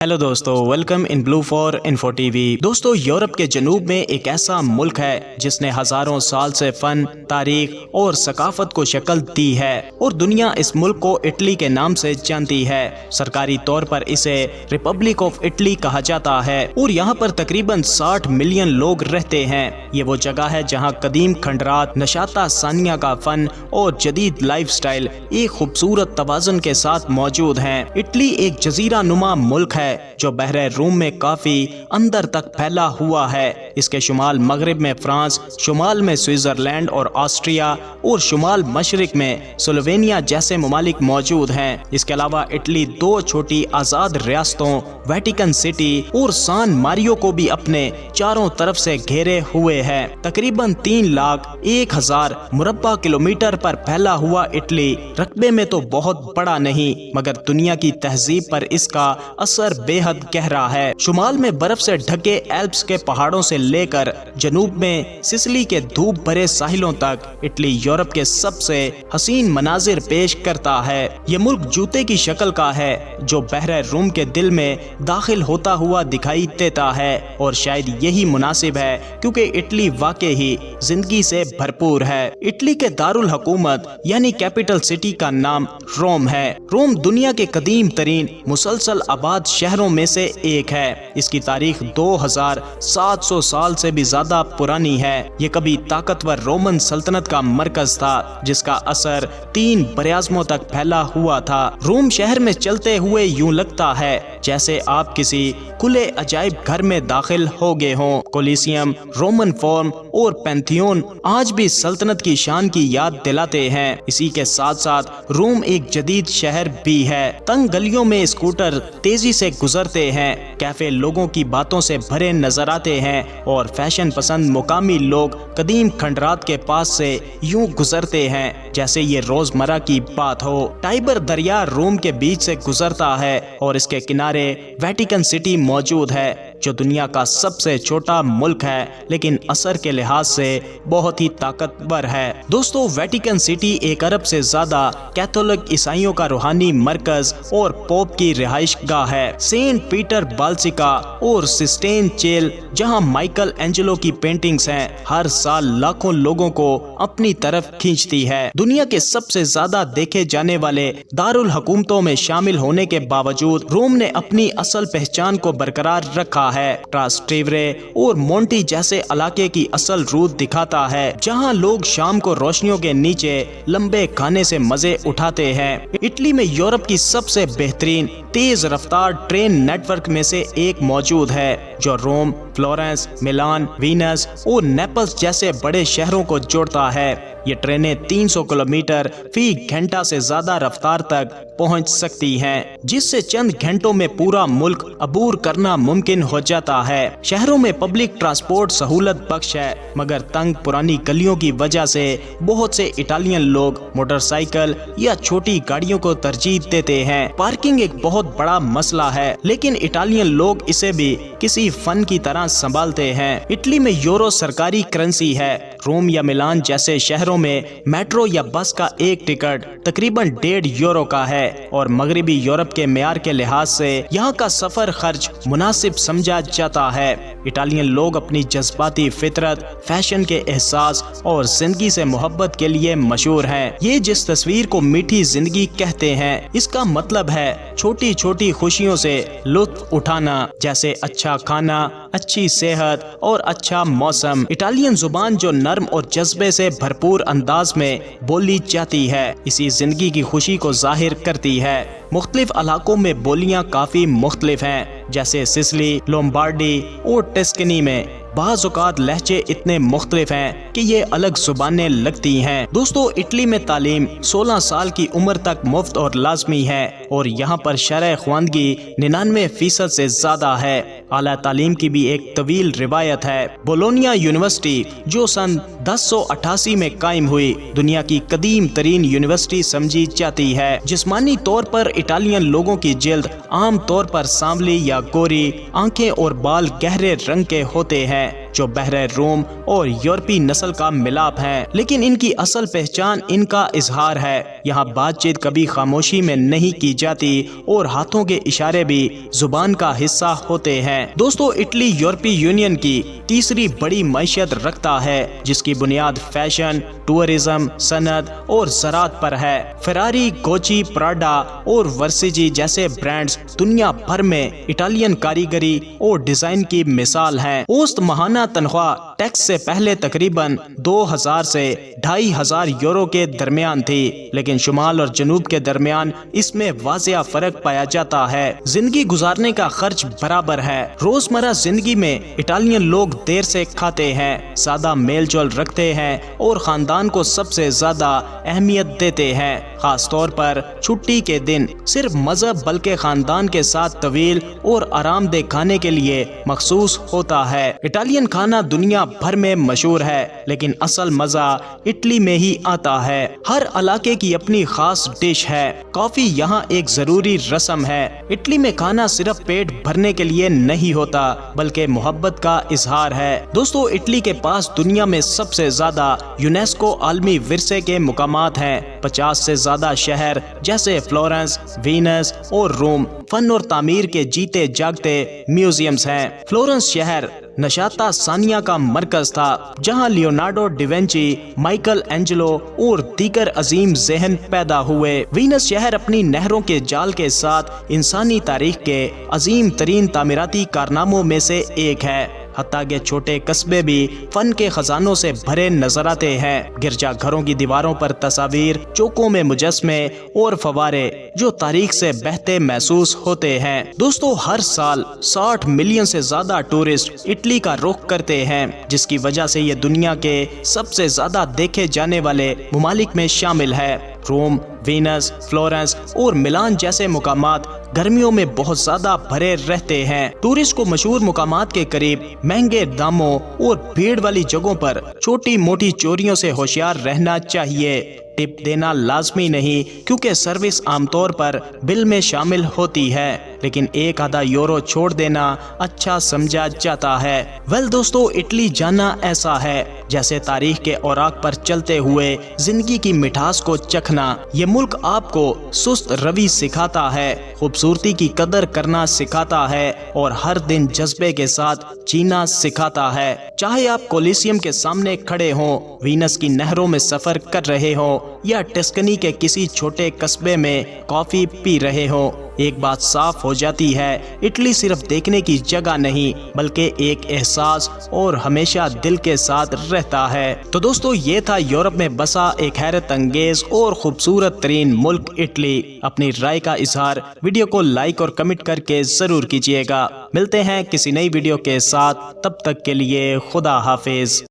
Hello दोस्तों, welcome in blue for info TV. दोस्तों, Europe के जनूब में एक ऐसा मुल्क है जिसने हजारों साल से फन, तारीख और सकाफत को शक्ल दी है और दुनिया इस मुल्क को इटली के नाम से जानती है। सरकारी तौर पर इसे रिपब्लिक ऑफ इटली कहा जाता है और यहाँ पर तकरीबन 60 मिलियन लोग रहते हैं। ये वो जगह है जहाँ कदीम खंडरात, नशाता सानिया का फन और जदीद लाइफस्टाइल एक खूबसूरत तवाज़ुन के साथ मौजूद हैं। इटली एक जजीरा नुमा मुल्क है जो बहरे रूम में काफी अंदर तक फैला हुआ है। इसके शुमाल मगरिब में फ्रांस, शुमाल में स्विट्जरलैंड और ऑस्ट्रिया और शुमाल मशरिक में स्लोवेनिया जैसे ममालिक मौजूद हैं। इसके अलावा इटली 2 छोटी आजाद रियासतों वेटिकन सिटी और सान मारियो को भी अपने चारों तरफ से घेरे हुए है। तकरीबन 3,01,000 मुरब्बा किलोमीटर पर फैला हुआ इटली रकबे में तो बहुत बड़ा नहीं, मगर दुनिया की तहजीब पर इसका असर बेहद गहरा है। शुमाल में बर्फ से ढके एल्प्स के पहाड़ों से लेकर जनूब में सिसिली के धूप भरे साहिलों तक इटली यूरोप के सबसे हसीन मनाजिर पेश करता है। ये मुल्क जूते की शक्ल का है जो बहरे रूम के दिल में दाखिल होता हुआ दिखाई देता है और शायद यही मुनासिब है क्योंकि इटली वाकई ही जिंदगी से भरपूर है। इटली के दारुल हुकूमत यानी कैपिटल सिटी का नाम रोम है। रोम दुनिया के कदीम तरीन मुसलसल आबाद शहरों में से एक है। इसकी तारीख 2700 साल से भी ज्यादा पुरानी है। ये कभी ताकतवर रोमन सल्तनत का मरकज था जिसका असर 3 बरआज़मों तक फैला हुआ था। रोम शहर में चलते हुए यूं लगता है जैसे आप किसी खुले अजायब घर में दाखिल हो गए हों। कोलिसियम, रोमन फोरम और पैंथियोन आज भी सल्तनत की शान की याद दिलाते हैं। इसी के साथ साथ रोम एक जदीद शहर भी है। तंग गलियों में स्कूटर तेजी से गुजरते हैं, कैफे लोगों की बातों से भरे नजर आते हैं और फैशन पसंद मुकामी लोग कदीम खंडरात के पास से यूं गुजरते हैं जैसे ये रोजमर्रा की बात हो। टाइबर दरिया रोम के बीच से गुजरता है और इसके किनारे वेटिकन सिटी मौजूद है जो दुनिया का सबसे छोटा मुल्क है लेकिन असर के लिहाज से बहुत ही ताकतवर है। दोस्तों, वेटिकन सिटी 1 अरब से ज्यादा कैथोलिक ईसाइयों का रूहानी मरकज और पोप की रिहाइश गाह है। सेंट पीटर बाल्सिका और सिस्टेन चेल जहां माइकल एंजेलो की पेंटिंग्स हैं, हर साल लाखों लोगों को अपनी तरफ खींचती है। दुनिया के सबसे ज्यादा देखे जाने वाले दारुल हुकूमतों में शामिल होने के बावजूद रोम ने अपनी असल पहचान को बरकरार रखा है। ट्रास्टेवरे और मोंटी जैसे इलाके की असल रूप दिखाता है जहां लोग शाम को रोशनियों के नीचे लंबे खाने से मजे उठाते हैं। इटली में यूरोप की सबसे बेहतरीन तेज रफ्तार ट्रेन नेटवर्क में से एक मौजूद है जो रोम, फ्लोरेंस, मिलान, वीनस और नेपल्स जैसे बड़े शहरों को जोड़ता है। ये ट्रेनें 300 किलोमीटर फी घंटा से ज्यादा रफ्तार तक पहुंच सकती हैं, जिससे चंद घंटों में पूरा मुल्क अबूर करना मुमकिन हो जाता है। शहरों में पब्लिक ट्रांसपोर्ट सहूलत बख्श है, मगर तंग पुरानी गलियों की वजह से बहुत से इटालियन लोग मोटरसाइकिल या छोटी गाड़ियों को तरजीह देते हैं। पार्किंग एक बहुत बड़ा मसला है, लेकिन इटालियन लोग इसे भी किसी फन की तरह संभालते हैं। इटली में यूरो सरकारी करेंसी है। रोम या मिलान जैसे शहरों में मेट्रो या बस का एक टिकट तकरीबन 1.5 यूरो का है और मगरिबी यूरोप के मेयार के लिहाज से यहाँ का सफर खर्च मुनासिब समझा जाता है। इटालियन लोग अपनी जज्बाती फितरत, फैशन के एहसास और जिंदगी से मोहब्बत के लिए मशहूर हैं। ये जिस तस्वीर को मीठी जिंदगी कहते हैं, इसका मतलब है छोटी छोटी खुशियों से लुत्फ उठाना, जैसे अच्छा खाना, अच्छी सेहत और अच्छा मौसम। इटालियन जुबान जो नर्म और जज्बे से भरपूर अंदाज में बोली जाती है, इसी जिंदगी की खुशी को जाहिर करती है। मुख्तलिफ इलाकों में बोलियां काफी मुख्तलिफ हैं, जैसे सिसिली, लोम्बार्डी और टस्कनी में बाज़ औक़ात लहजे इतने मुख्तलिफ हैं कि ये अलग जुबानें लगती हैं। दोस्तों, इटली में तालीम 16 साल की उम्र तक मुफ्त और लाजमी है और यहाँ पर शरह ख्वानगी 99% से ज्यादा है। आला तालीम की भी एक तवील रिवायत है। बोलोनिया यूनिवर्सिटी जो सन 1088 में कायम हुई, दुनिया की कदीम तरीन यूनिवर्सिटी समझी जाती है। जिस्मानी तौर पर इटालियन लोगों की जिल्द आम तौर पर सांवली या गोरी, आंखें और बाल गहरे रंग के होते हैं। جو بحر روم اور یورپی نسل کا ملاپ ہیں، لیکن ان کی اصل پہچان ان کا اظہار ہے۔ یہاں بات چیت کبھی خاموشی میں نہیں کی جاتی اور ہاتھوں کے اشارے بھی زبان کا حصہ ہوتے ہیں۔ دوستو، اٹلی یورپی یونین کی تیسری بڑی معیشت رکھتا ہے، جس کی بنیاد فیشن، ٹورزم، صنعت اور زراعت پر ہے۔ فراری، گوچی، پراڈا اور ورسیجی جیسے برانڈز دنیا بھر میں اٹالین کاریگری اور ڈیزائن کی مثال ہیں۔ اوسط ماہانہ تنخواہ ٹیکس سے پہلے تقریباً 2000 سے 2500 یورو کے درمیان تھی، لیکن شمال اور جنوب کے درمیان اس میں واضح فرق پایا جاتا ہے۔ زندگی گزارنے کا خرچ برابر ہے۔ روزمرہ زندگی میں اٹالین لوگ دیر سے کھاتے ہیں، سادہ میل جول رکھتے ہیں اور خاندان کو سب سے زیادہ اہمیت دیتے ہیں، خاص طور پر چھٹی کے دن۔ صرف مذہب بلکہ خاندان کے ساتھ طویل اور آرام دہ کھانے کے لیے مخصوص ہوتا ہے۔ اٹالین کھانا دنیا بھر میں مشہور ہے، لیکن اصل مزہ اٹلی میں ہی آتا ہے۔ ہر علاقے کی اپنی خاص ڈش ہے۔ کافی یہاں ایک ضروری رسم ہے۔ اٹلی میں کھانا صرف پیٹ بھرنے کے لیے نہیں ہوتا، بلکہ محبت کا اظہار ہے۔ دوستو، اٹلی کے پاس دنیا میں سب سے زیادہ یونیسکو عالمی ورثے کے مقامات ہیں۔ 50 سے زیادہ شہر جیسے فلورنس، وینس اور روم فن اور تعمیر کے جیتے جاگتے میوزیمز ہیں۔ فلورنس شہر نشاطہ ثانیہ کا مرکز تھا، جہاں لیونارڈو ڈیونچی، مائیکل اینجلو اور دیگر عظیم ذہن پیدا ہوئے۔ وینس شہر اپنی نہروں کے جال کے ساتھ انسانی تاریخ کے عظیم ترین تعمیراتی کارناموں میں سے ایک ہے۔ حتیٰ کہ چھوٹے قصبے بھی فن کے خزانوں سے بھرے نظر آتے ہیں۔ گرجا گھروں کی دیواروں پر تصاویر، چوکوں میں مجسمے اور فوارے جو تاریخ سے بہتے محسوس ہوتے ہیں۔ دوستو، ہر سال 60 ملین سے زیادہ ٹورسٹ اٹلی کا رخ کرتے ہیں، جس کی وجہ سے یہ دنیا کے سب سے زیادہ دیکھے جانے والے ممالک میں شامل ہے۔ روم، وینس، فلورنس اور ملان جیسے مقامات گرمیوں میں بہت زیادہ بھرے رہتے ہیں۔ ٹورسٹ کو مشہور مقامات کے قریب مہنگے داموں اور بھیڑ والی جگہوں پر چھوٹی موٹی چوریوں سے ہوشیار رہنا چاہیے۔ ٹپ دینا لازمی نہیں، کیونکہ سروس عام طور پر بل میں شامل ہوتی ہے، لیکن 1 یورو چھوڑ دینا اچھا سمجھا جاتا ہے۔ دوستو، اٹلی جانا ایسا ہے جیسے تاریخ کے اوراق پر چلتے ہوئے زندگی کی مٹھاس کو چکھنا۔ یہ ملک آپ کو سست روی سکھاتا ہے، خوبصورتی کی قدر کرنا سکھاتا ہے اور ہر دن جذبے کے ساتھ جینا سکھاتا ہے۔ چاہے آپ کولیسیم کے سامنے کھڑے ہوں، وینس کی نہروں میں سفر کر رہے ہوں یا ٹسکنی کے کسی چھوٹے قصبے میں کافی پی رہے ہوں، ایک بات صاف ہو جاتی ہے، اٹلی صرف دیکھنے کی جگہ نہیں بلکہ ایک احساس اور ہمیشہ دل کے ساتھ رہتا ہے۔ تو دوستو، یہ تھا یورپ میں بسا ایک حیرت انگیز اور خوبصورت ترین ملک اٹلی۔ اپنی رائے کا اظہار ویڈیو کو لائک اور کمنٹ کر کے ضرور کیجیے گا۔ ملتے ہیں کسی نئی ویڈیو کے ساتھ، تب تک کے لیے خدا حافظ۔